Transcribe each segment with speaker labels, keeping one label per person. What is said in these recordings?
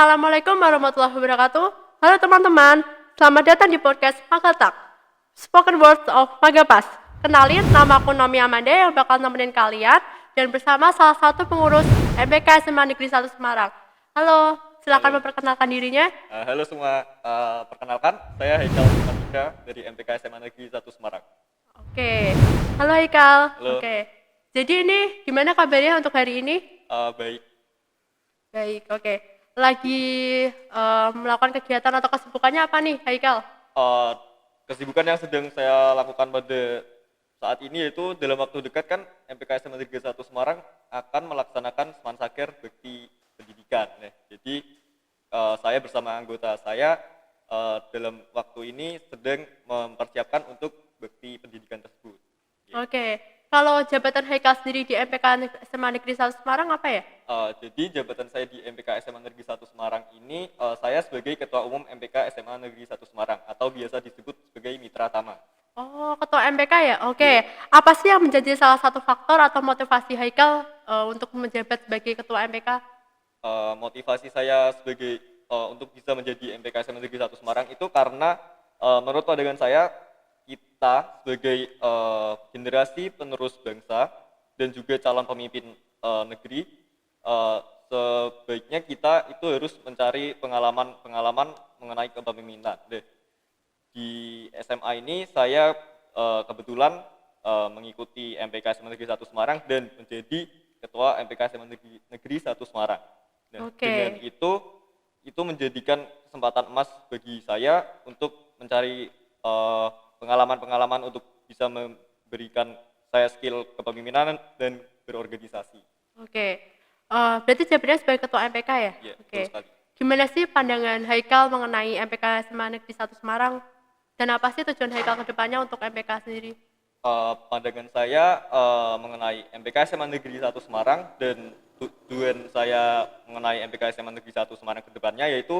Speaker 1: Assalamualaikum warahmatullahi wabarakatuh. Halo teman-teman, selamat datang di podcast Magatak, Spoken Words of Magapas. Kenalin, nama aku Nomi Amanda yang bakal nemenin kalian dan bersama salah satu pengurus MPK SMA Negeri 1 Semarang. Halo, silakan
Speaker 2: Halo,
Speaker 1: memperkenalkan dirinya.
Speaker 2: halo semua. Perkenalkan, saya Haikal Matika dari MTK SMA Negeri 1 Semarang.
Speaker 1: Oke, halo Haikal.
Speaker 2: Halo,
Speaker 1: Oke, jadi ini gimana kabarnya untuk hari ini?
Speaker 2: baik.
Speaker 1: Baik, oke. Lagi melakukan kegiatan atau kesibukannya apa nih, Haikal?
Speaker 2: Eh, Kesibukan yang sedang saya lakukan pada saat ini yaitu dalam waktu dekat kan MPK SMA Negeri 1 Semarang akan melaksanakan Semansaker Bakti Pendidikan. Nah, jadi saya bersama anggota saya dalam waktu ini sedang mempersiapkan untuk bakti pendidikan tersebut.
Speaker 1: Oke, kalau jabatan Haikal sendiri di MPK SMA Negeri 1 Semarang apa ya?
Speaker 2: Jadi jabatan saya di MPK SMA Negeri 1 Semarang ini, saya sebagai Ketua Umum MPK SMA Negeri 1 Semarang atau biasa disebut sebagai Mitra Tama.
Speaker 1: Oh, ketua MPK ya? Oke,
Speaker 2: Iya.
Speaker 1: apa sih yang menjadi salah satu faktor atau motivasi Haikal untuk menjabat sebagai ketua MPK?
Speaker 2: Motivasi saya sebagai untuk bisa menjadi MPK SMA Negeri 1 Semarang itu karena menurut pandangan saya kita sebagai generasi penerus bangsa dan juga calon pemimpin negeri, eh, sebaiknya kita itu harus mencari pengalaman mengenai kepemimpinan. Di SMA ini saya kebetulan mengikuti MPK SMA Negeri 1 Semarang dan menjadi ketua MPK SMA Negeri 1 Semarang. Nah, dengan
Speaker 1: Oke,
Speaker 2: itu menjadikan kesempatan emas bagi saya untuk mencari pengalaman-pengalaman untuk bisa memberikan saya skill kepemimpinan dan berorganisasi.
Speaker 1: oke. Berarti jabatannya sebagai ketua MPK ya?
Speaker 2: Ya,
Speaker 1: Oke.
Speaker 2: betul sekali.
Speaker 1: Gimana sih pandangan Haikal mengenai MPK SMA Negeri 1 Semarang? Dan apa sih tujuan Haikal ke depannya untuk MPK sendiri?
Speaker 2: Pandangan saya mengenai MPK SMA Negeri 1 Semarang dan tujuan saya mengenai MPK SMA Negeri 1 Semarang ke depannya yaitu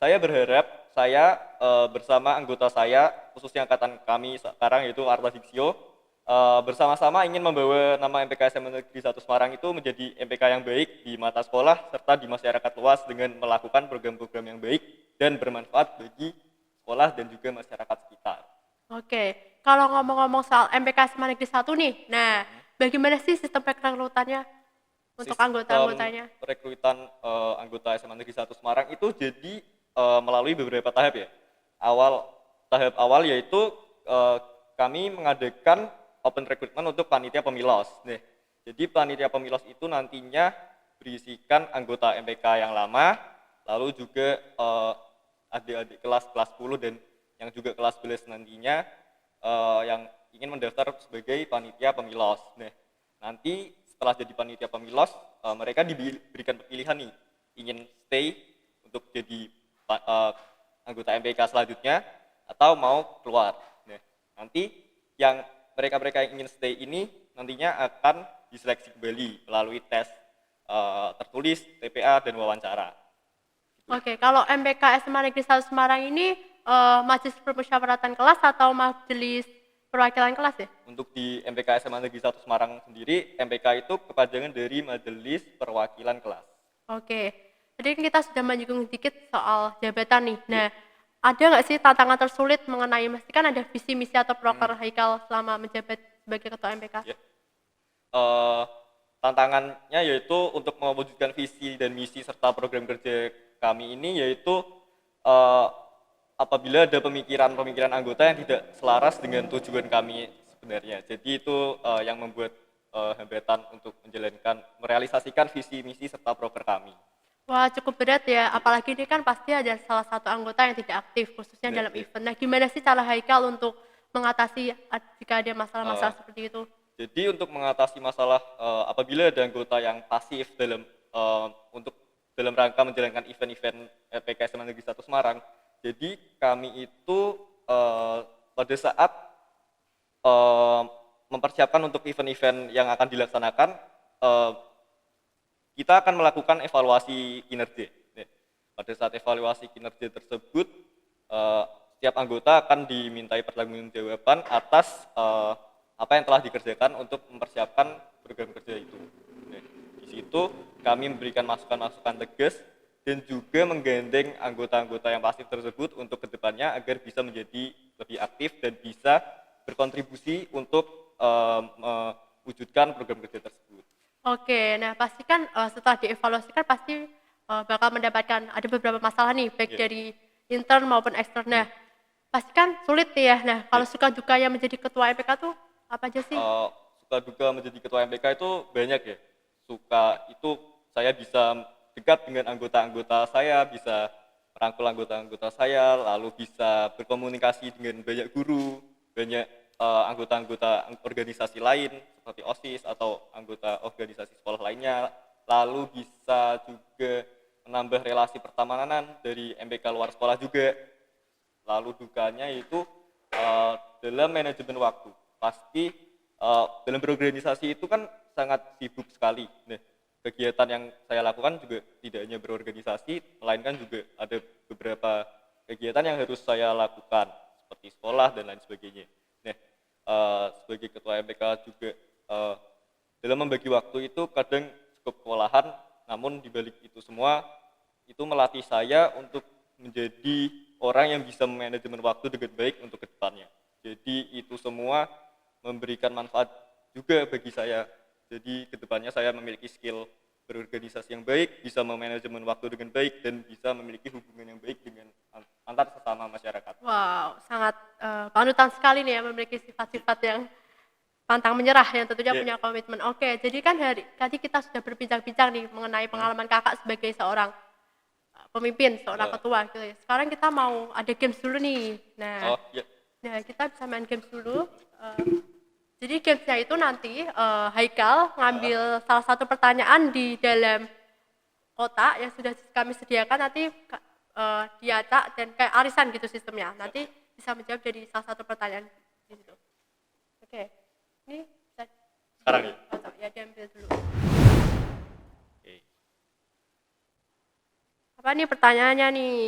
Speaker 2: saya berharap saya bersama anggota saya khususnya angkatan kami sekarang yaitu Arta Diksio bersama-sama ingin membawa nama MPK SMA Negeri 1 Semarang itu menjadi MPK yang baik di mata sekolah serta di masyarakat luas dengan melakukan program-program yang baik dan bermanfaat bagi sekolah dan juga masyarakat sekitar.
Speaker 1: Oke, kalau ngomong-ngomong soal MPK SMA Negeri 1 nih, nah bagaimana sih sistem rekrutannya untuk
Speaker 2: Sistem
Speaker 1: anggota-anggotanya?
Speaker 2: rekrutan anggota SMA Negeri 1 Semarang itu jadi melalui beberapa tahap ya. Tahap awal yaitu kami mengadakan open recruitment untuk panitia pemilos. Nih, jadi panitia pemilos itu nantinya berisikan anggota MPK yang lama, lalu juga adik-adik kelas 10 dan yang juga kelas 11 nantinya yang ingin mendaftar sebagai panitia pemilos. Nah, nanti setelah jadi panitia pemilos, mereka diberikan pilihan nih, ingin stay untuk jadi anggota MPK selanjutnya atau mau keluar. Nah, nanti yang mereka-mereka yang ingin stay ini nantinya akan diseleksi kembali melalui tes tertulis, TPA, dan wawancara.
Speaker 1: Oke, kalau MPK SMA Negeri 1 Semarang ini majelis permusyawaratan kelas atau majelis perwakilan kelas ya?
Speaker 2: Untuk di MPK SMA Negeri 1 Semarang sendiri, MPK itu kepanjangan dari Majelis Perwakilan Kelas.
Speaker 1: Oke, jadi kan kita sudah menyinggung sedikit soal jabatan nih.
Speaker 2: Iya.
Speaker 1: Nah, ada nggak sih tantangan tersulit mengenai, mesti kan ada visi misi atau
Speaker 2: Hmm,
Speaker 1: proker Haikal selama menjabat sebagai ketua MPK?
Speaker 2: ya. Eh, Tantangannya yaitu untuk mewujudkan visi dan misi serta program kerja kami ini yaitu eh, apabila ada pemikiran-pemikiran anggota yang tidak selaras dengan tujuan kami sebenarnya. Jadi itu yang membuat hambatan untuk merealisasikan visi misi serta program kami.
Speaker 1: Wah, cukup berat ya.
Speaker 2: Iya,
Speaker 1: Apalagi ini kan pasti ada salah satu anggota yang tidak aktif, khususnya
Speaker 2: benar,
Speaker 1: dalam
Speaker 2: iya.
Speaker 1: event. Nah, gimana sih cara Haikal untuk mengatasi jika ada
Speaker 2: Eh,
Speaker 1: masalah-masalah seperti itu?
Speaker 2: Jadi untuk mengatasi masalah apabila ada anggota yang pasif untuk dalam rangka menjalankan event-event PKSM Negeri 1 Semarang, jadi kami itu pada saat eh, mempersiapkan untuk event-event yang akan dilaksanakan, eh, kita akan melakukan evaluasi kinerja. Nih, pada saat evaluasi kinerja tersebut, eh, setiap anggota akan dimintai pertanggungjawaban atas apa yang telah dikerjakan untuk mempersiapkan program kerja itu. Nih, di situ kami memberikan masukan-masukan tegas dan juga menggandeng anggota-anggota yang pasif tersebut untuk kedepannya agar bisa menjadi lebih aktif dan bisa berkontribusi untuk mewujudkan program kerja tersebut.
Speaker 1: Oke, nah pasti kan setelah dievaluasi kan pasti bakal mendapatkan ada beberapa masalah nih, baik
Speaker 2: Yeah.
Speaker 1: dari intern maupun ekstern. Nah, pasti kan sulit nih ya. Nah, kalau
Speaker 2: Yeah.
Speaker 1: suka dukanya menjadi ketua MPK tuh apa aja sih?
Speaker 2: Suka duka menjadi ketua MPK itu banyak ya. Suka itu saya bisa dekat dengan anggota-anggota saya, bisa merangkul anggota-anggota saya, lalu bisa berkomunikasi dengan banyak guru, banyak anggota-anggota organisasi lain seperti OSIS atau anggota organisasi sekolah lainnya, lalu bisa juga menambah relasi pertemanan dari MPK luar sekolah juga. Lalu dukanya itu dalam manajemen waktu. Pasti dalam berorganisasi itu kan sangat sibuk sekali. Nah, kegiatan yang saya lakukan juga tidak hanya berorganisasi, melainkan juga ada beberapa kegiatan yang harus saya lakukan seperti sekolah dan lain sebagainya. Nah, sebagai ketua MPK juga dalam membagi waktu itu kadang cukup kewalahan, namun dibalik itu semua itu melatih saya untuk menjadi orang yang bisa memanajemen waktu dengan baik untuk kedepannya. Jadi itu semua memberikan manfaat juga bagi saya. Jadi kedepannya saya memiliki skill berorganisasi yang baik, bisa memanajemen waktu dengan baik, dan bisa memiliki hubungan yang baik dengan antar sesama masyarakat.
Speaker 1: Wow, sangat panutan sekali nih ya, memiliki sifat-sifat yang pantang menyerah yang tentunya
Speaker 2: Ya,
Speaker 1: punya komitmen. Oke, jadi kan tadi kita sudah berbincang-bincang nih mengenai pengalaman kakak sebagai seorang pemimpin, seorang
Speaker 2: eh,
Speaker 1: ketua gitu ya. Sekarang kita mau ada games dulu nih. Nah,
Speaker 2: oh ya,
Speaker 1: kita bisa main games dulu. Jadi gamesnya itu nanti Haikal ngambil salah satu pertanyaan di dalam kotak yang sudah kami sediakan, nanti diacak dan kayak arisan gitu sistemnya. Nanti bisa menjawab dari salah satu pertanyaan di situ. Oke, ini bisa
Speaker 2: sekarang ya.
Speaker 1: kotak ya, diambil dulu.
Speaker 2: Oke.
Speaker 1: Apa nih pertanyaannya nih?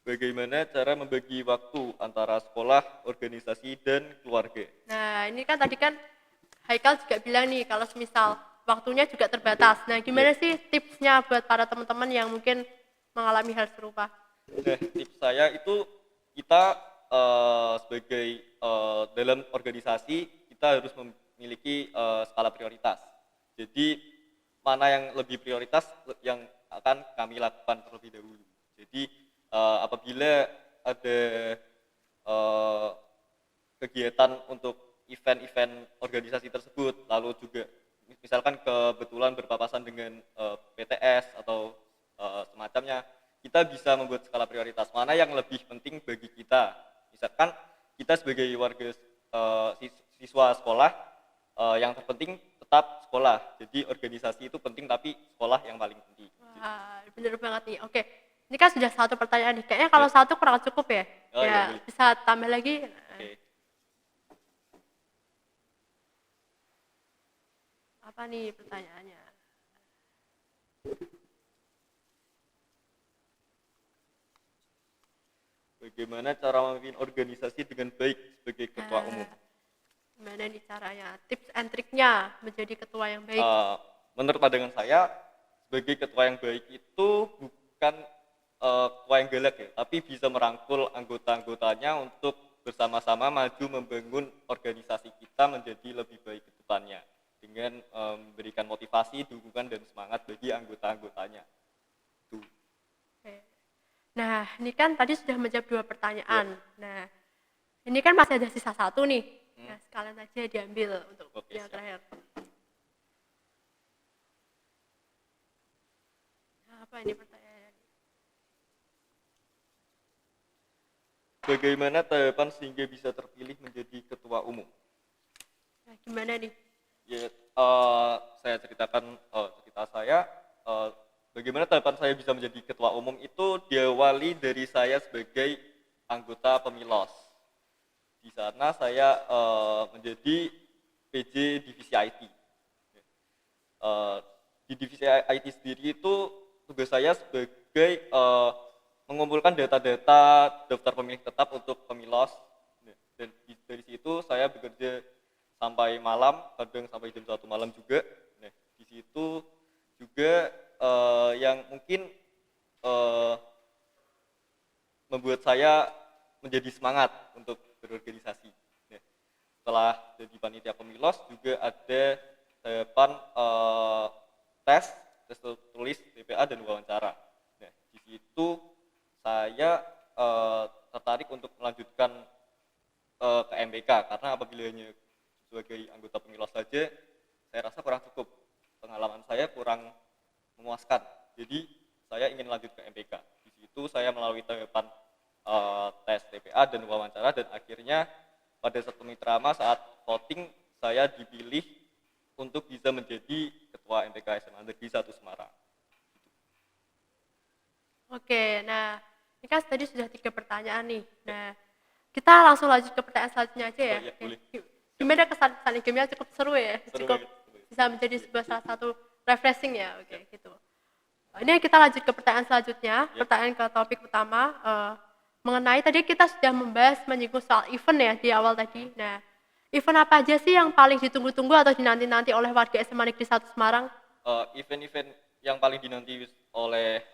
Speaker 2: Bagaimana cara membagi waktu antara sekolah, organisasi, dan keluarga?
Speaker 1: Nah, ini kan tadi kan Haikal juga bilang nih kalau semisal waktunya juga terbatas. Nah, gimana
Speaker 2: Ya.
Speaker 1: sih tipsnya buat para teman-teman yang mungkin mengalami hal serupa?
Speaker 2: Nah, tips saya itu kita sebagai dalam organisasi kita harus memiliki skala prioritas. Jadi mana yang lebih prioritas yang akan kami lakukan terlebih dahulu. Jadi apabila ada eh, kegiatan untuk event-event organisasi tersebut, lalu juga misalkan kebetulan berpapasan dengan PTS atau semacamnya, kita bisa membuat skala prioritas mana yang lebih penting bagi kita. Misalkan kita sebagai warga siswa sekolah, yang terpenting tetap sekolah. Jadi organisasi itu penting tapi sekolah yang paling penting.
Speaker 1: Wah, bener banget nih. Oke, ini kan sudah satu pertanyaan nih. Kayaknya kalau satu kurang cukup ya.
Speaker 2: Oh,
Speaker 1: Ya,
Speaker 2: iya, boleh.
Speaker 1: bisa tambah lagi.
Speaker 2: Oke.
Speaker 1: Apa nih pertanyaannya?
Speaker 2: Bagaimana cara memimpin organisasi dengan baik sebagai ketua umum?
Speaker 1: Gimana nih caranya? Tips and triknya menjadi ketua yang baik.
Speaker 2: Menurut pandangan saya, sebagai ketua yang baik itu bukan ketua yang galak ya, tapi bisa merangkul anggota-anggotanya untuk bersama-sama maju membangun organisasi kita menjadi lebih baik ke depannya dengan memberikan motivasi, dukungan, dan semangat bagi anggota-anggotanya. Tuh.
Speaker 1: Oke. Nah, ini kan tadi sudah menjawab 2 pertanyaan.
Speaker 2: Ya.
Speaker 1: Nah, ini kan masih ada sisa 1 nih. Nah, sekalian aja diambil untuk
Speaker 2: Oke,
Speaker 1: yang
Speaker 2: siap.
Speaker 1: terakhir. Nah, apa ini pertanyaannya?
Speaker 2: Bagaimana tahapan sehingga bisa terpilih menjadi ketua umum?
Speaker 1: Nah, gimana nih?
Speaker 2: Ya, saya ceritakan cerita saya. Bagaimana tahapan saya bisa menjadi ketua umum itu diawali dari saya sebagai anggota Pemilos. Di sana saya menjadi PJ divisi IT. Di divisi IT sendiri itu tugas saya sebagai mengumpulkan data-data daftar pemilih tetap untuk Pemilos. Dan dari situ saya bekerja sampai malam, kadang sampai jam 1 malam juga. situ juga yang mungkin membuat saya menjadi semangat untuk berorganisasi. Nah, setelah jadi panitia pemilos juga ada tahapan tes tulis, TPA dan wawancara. Nah, di situ saya tertarik untuk melanjutkan ke MPK karena apabila hanya sebagai anggota pemilos saja, saya rasa kurang cukup. Pengalaman saya kurang memuaskan. Jadi saya ingin lanjut ke MPK. Di situ saya melalui tahapan tes TPA dan wawancara dan akhirnya pada saat pemitrama saat voting saya dipilih untuk bisa menjadi ketua MPK SMA Negeri 1 Semarang.
Speaker 1: Oke, nah ini kan tadi sudah 3 pertanyaan nih. Nah, kita langsung lanjut ke pertanyaan selanjutnya aja ya.
Speaker 2: Oh, iya, boleh.
Speaker 1: Gimana kesan gamenya cukup seru ya?
Speaker 2: Seru
Speaker 1: Cukup
Speaker 2: banget.
Speaker 1: bisa menjadi sebuah salah satu refreshing ya. Oke, gitu. Ini kita lanjut ke pertanyaan selanjutnya. Pertanyaan ke topik utama mengenai tadi kita sudah membahas menyinggung soal event ya di awal tadi. Nah, event apa aja sih yang paling ditunggu-tunggu atau dinanti-nanti oleh warga SMA Negeri 1 Semarang?
Speaker 2: Event-event yang paling dinanti oleh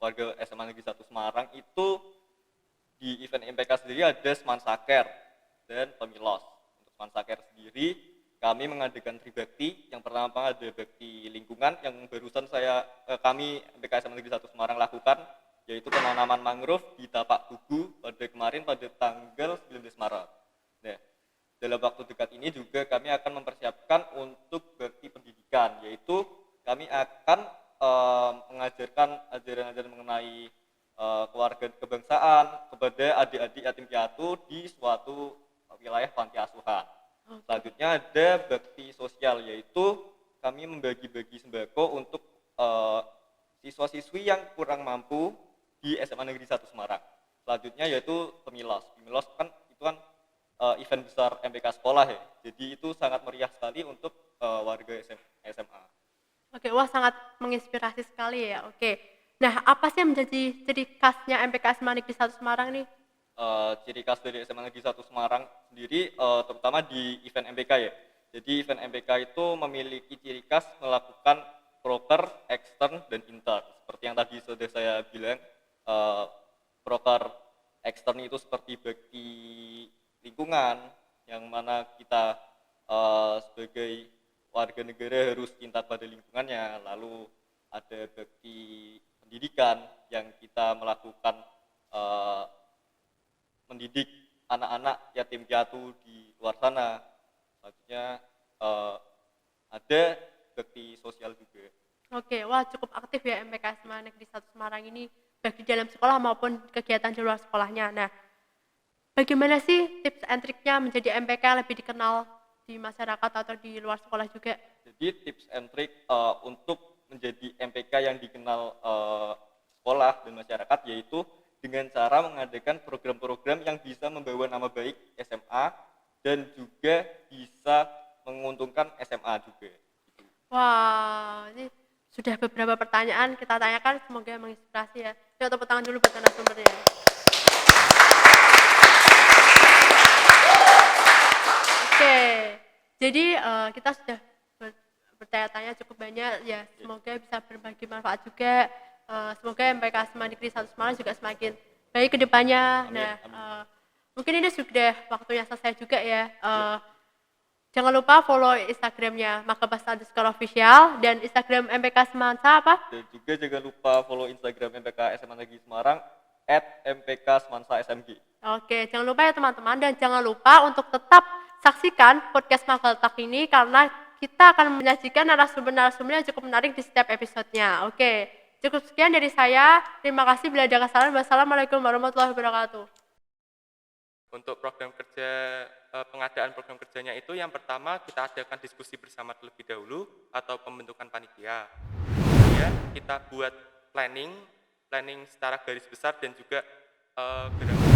Speaker 2: warga SMA Negeri 1 Semarang itu di event MPK sendiri ada Semansaker dan Pemilos. Untuk Semansaker sendiri kami mengadakan tribakti. Yang pertama ada bakti lingkungan yang barusan kami MPK SMA Negeri 1 Semarang lakukan, yaitu penanaman mangrove di Tapak Tugu pada kemarin pada tanggal 19 Maret. Nah, dalam waktu dekat ini juga kami akan mempersiapkan untuk bakti pendidikan, yaitu kami akan mengajarkan ajaran-ajaran mengenai keluarga kebangsaan kepada adik-adik yatim piatu di suatu wilayah panti asuhan. Selanjutnya ada bakti sosial, yaitu kami membagi-bagi sembako untuk siswa-siswi yang kurang mampu di SMA Negeri 1 Semarang. Selanjutnya yaitu Pemilos. Pemilos itu kan event besar MPK sekolah ya. Jadi itu sangat meriah sekali untuk warga SMA.
Speaker 1: Oke, wah sangat menginspirasi sekali ya. Oke. Nah, apa sih yang menjadi ciri khasnya MPK SMA Negeri 1 Semarang nih?
Speaker 2: Ciri khas dari SMA Negeri 1 Semarang sendiri terutama di event MPK ya. Jadi event MPK itu memiliki ciri khas melakukan proker, ekstern, dan intern. Seperti yang tadi sudah saya bilang, proker ekstern itu seperti bakti lingkungan, yang mana kita sebagai warga negara harus cinta pada lingkungannya. Lalu ada bakti pendidikan yang kita melakukan mendidik anak-anak yatim piatu di luar sana. Selanjutnya ada bakti sosial juga.
Speaker 1: Oke, wah cukup aktif ya MPK SMA Negeri 1 Semarang ini baik di dalam sekolah maupun kegiatan di luar sekolahnya. Nah, bagaimana sih tips and triknya menjadi MPK lebih dikenal di masyarakat atau di luar sekolah juga?
Speaker 2: Jadi tips and trick untuk menjadi MPK yang dikenal sekolah dan masyarakat yaitu dengan cara mengadakan program-program yang bisa membawa nama baik SMA dan juga bisa menguntungkan SMA juga.
Speaker 1: Wah, ini sudah beberapa pertanyaan kita tanyakan, semoga menginspirasi ya. Yuk tepuk tangan dulu buat narasumbernya. Oke, jadi kita sudah bertanya-tanya cukup banyak ya, semoga bisa berbagi manfaat juga. Semoga MPK SMA Negeri 1 Semarang juga semakin baik ke depannya.
Speaker 2: Amin,
Speaker 1: Nah,
Speaker 2: amin.
Speaker 1: mungkin ini sudah waktunya selesai juga ya. Jangan lupa follow Instagramnya Makabas_official dan Instagram MPK Semansa apa?
Speaker 2: Dan juga jangan lupa follow Instagram MPK SMA Negeri Semarang @mpksemansa_smg.
Speaker 1: Oke, jangan lupa ya teman-teman, dan jangan lupa untuk tetap saksikan podcast Magaltalk ini karena kita akan menyajikan narasumber-narasumber yang cukup menarik di setiap episodenya. Oke, cukup sekian dari saya. Terima kasih, bila ada kesalahan. Wassalamualaikum warahmatullahi wabarakatuh.
Speaker 3: Untuk program kerja, pengadaan program kerjanya itu yang pertama kita adakan diskusi bersama terlebih dahulu atau pembentukan panitia. Kemudian kita buat planning secara garis besar dan juga gerakan